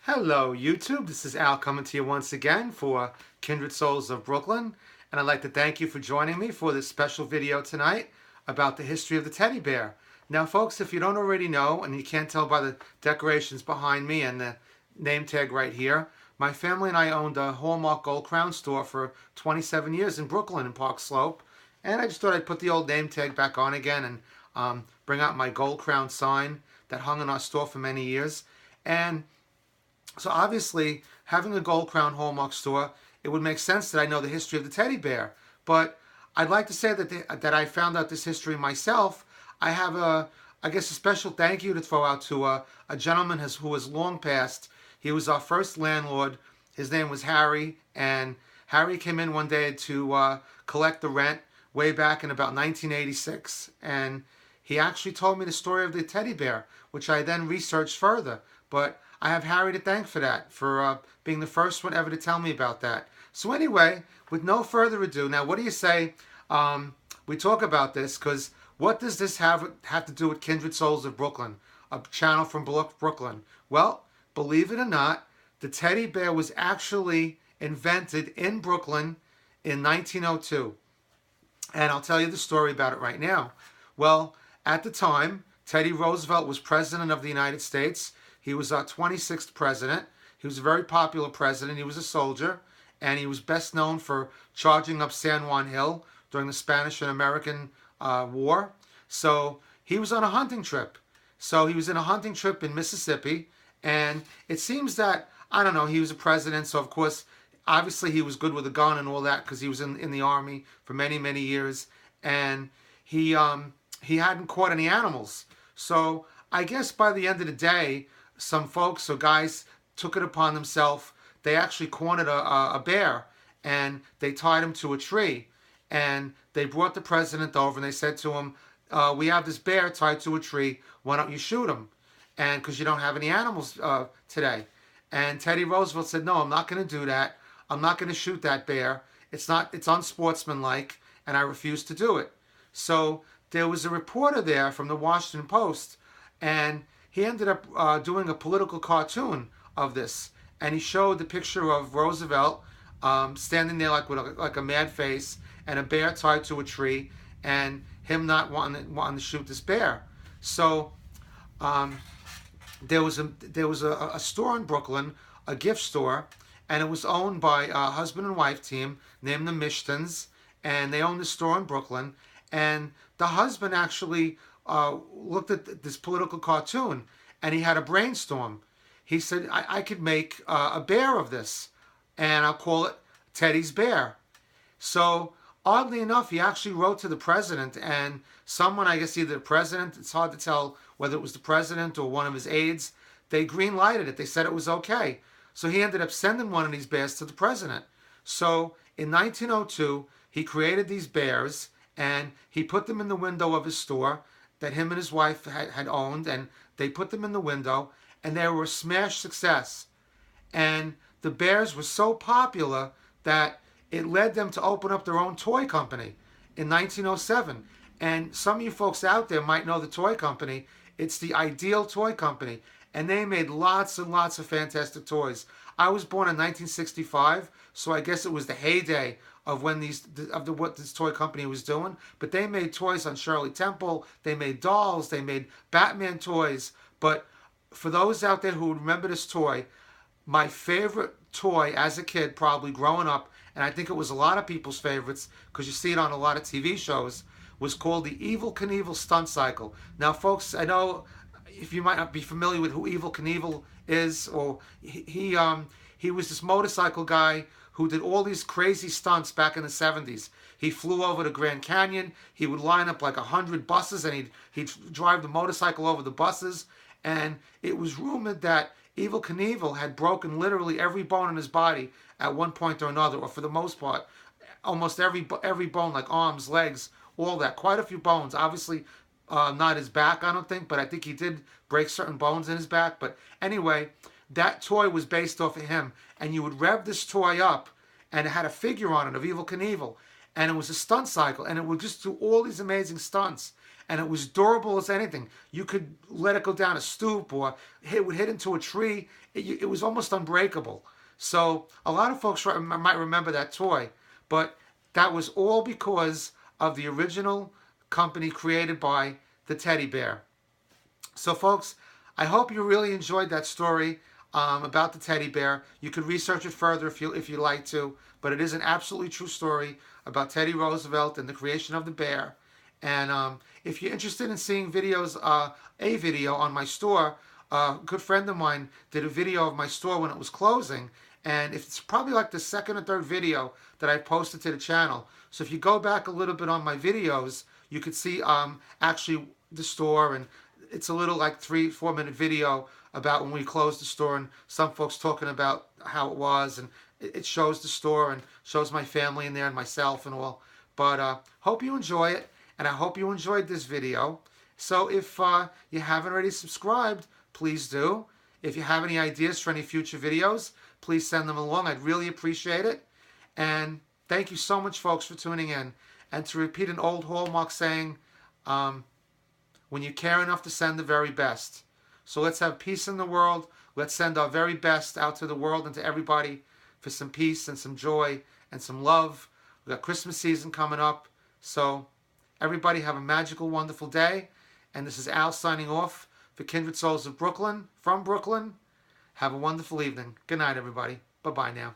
Hello, YouTube. This is Al coming to you once again for Kindred Souls of Brooklyn. And I'd like to thank you for joining me for this special video tonight about the history of the teddy bear. Now, folks, if you don't already know, and you can't tell by the decorations behind me and the name tag right here, my family and I owned a Hallmark Gold Crown store for 27 years in Brooklyn in Park Slope. And I just thought I'd put the old name tag back on again and bring out my Gold Crown sign that hung in our store for many years. And so obviously, having a Gold Crown Hallmark store, it would make sense that I know the history of the teddy bear. But I'd like to say that I found out this history myself. I have I guess, a special thank you to throw out to a gentleman who has long passed. He was our first landlord. His name was Harry, and Harry came in one day to collect the rent way back in about 1986, and he actually told me the story of the teddy bear, which I then researched further. But I have Harry to thank for that, for being the first one ever to tell me about that. So anyway, with no further ado, now what do you say we talk about this? Because what does this have to do with Kindred Souls of Brooklyn, a channel from Brooklyn? Well, believe it or not, the teddy bear was actually invented in Brooklyn in 1902. And I'll tell you the story about it right now. Well, at the time, Teddy Roosevelt was president of the United States. He was our 26th president. He was a very popular president. He was a soldier, and he was best known for charging up San Juan Hill during the Spanish and American War. So he was on a hunting trip. So he was in a hunting trip in Mississippi, and it seems that, I don't know, he was a president, so of course, obviously he was good with a gun and all that because he was in the army for many, many years, and he hadn't caught any animals. So I guess by the end of the day, some folks or guys took it upon themselves. They actually cornered a bear, and they tied him to a tree. And they brought the president over, and they said to him, we have this bear tied to a tree. Why don't you shoot him? And because you don't have any animals today. And Teddy Roosevelt said, no, I'm not going to do that. I'm not going to shoot that bear. It's unsportsmanlike, and I refuse to do it. So there was a reporter there from the Washington Post, and he ended up doing a political cartoon of this, and he showed the picture of Roosevelt standing there like a mad face, and a bear tied to a tree, and him not wanting to shoot this bear. So there was a store in Brooklyn, a gift store, and it was owned by a husband and wife team named the Mishtons, and they owned the store in Brooklyn. And the husband actually looked at this political cartoon, and he had a brainstorm. He said, I could make a bear of this, and I'll call it Teddy's Bear. So oddly enough, he actually wrote to the president, and someone, I guess either the president, it's hard to tell whether it was the president or one of his aides, they green lighted it. They said it was okay. So he ended up sending one of these bears to the president. So in 1902, he created these bears, and he put them in the window of his store that him and his wife had owned, and they put them in the window, and they were a smash success. And the bears were so popular that it led them to open up their own toy company in 1907. And some of you folks out there might know the toy company. It's the Ideal Toy Company, and they made lots and lots of fantastic toys. I was born in 1965, so I guess it was the heyday of when what this toy company was doing. But they made toys on Shirley Temple. They made dolls. They made Batman toys. But for those out there who remember this toy, my favorite toy as a kid, probably growing up, and I think it was a lot of people's favorites because you see it on a lot of TV shows, was called the Evel Knievel Stunt Cycle. Now, folks, I know if you might not be familiar with who Evel Knievel is, or he was this motorcycle guy who did all these crazy stunts back in the 70s. He flew over the Grand Canyon. He would line up like 100 buses, and he'd drive the motorcycle over the buses. And it was rumored that Evel Knievel had broken literally every bone in his body at one point or another, or for the most part, almost every bone, like arms, legs, all that. Quite a few bones. Obviously, not his back, I don't think, but I think he did break certain bones in his back. But anyway, that toy was based off of him, and you would rev this toy up, and it had a figure on it of Evel Knievel, and it was a stunt cycle, and it would just do all these amazing stunts. and it was durable as anything. You could let it go down a stoop, or it would hit into a tree. It was almost unbreakable. So a lot of folks might remember that toy, but that was all because of the original company created by the teddy bear. So folks, I hope you really enjoyed that story about the teddy bear. You could research it further if you like to, but it is an absolutely true story about Teddy Roosevelt and the creation of the bear. And if you're interested in seeing videos, a video on my store, a good friend of mine did a video of my store when it was closing, and it's probably like the second or third video that I posted to the channel. So if you go back a little bit on my videos, you could see actually the store, and it's a little like 3-4 minute video about when we closed the store, and some folks talking about how it was, and it shows the store and shows my family in there and myself and all. But hope you enjoy it, and I hope you enjoyed this video. So if you haven't already subscribed, please do. If you have any ideas for any future videos, please send them along. I'd really appreciate it. And thank you so much, folks, for tuning in. And to repeat an old Hallmark saying, when you care enough to send the very best. So let's have peace in the world. Let's send our very best out to the world and to everybody for some peace and some joy and some love. We've got Christmas season coming up. So everybody have a magical, wonderful day. And this is Al signing off for Kindred Souls of Brooklyn, from Brooklyn. Have a wonderful evening. Good night, everybody. Bye-bye now.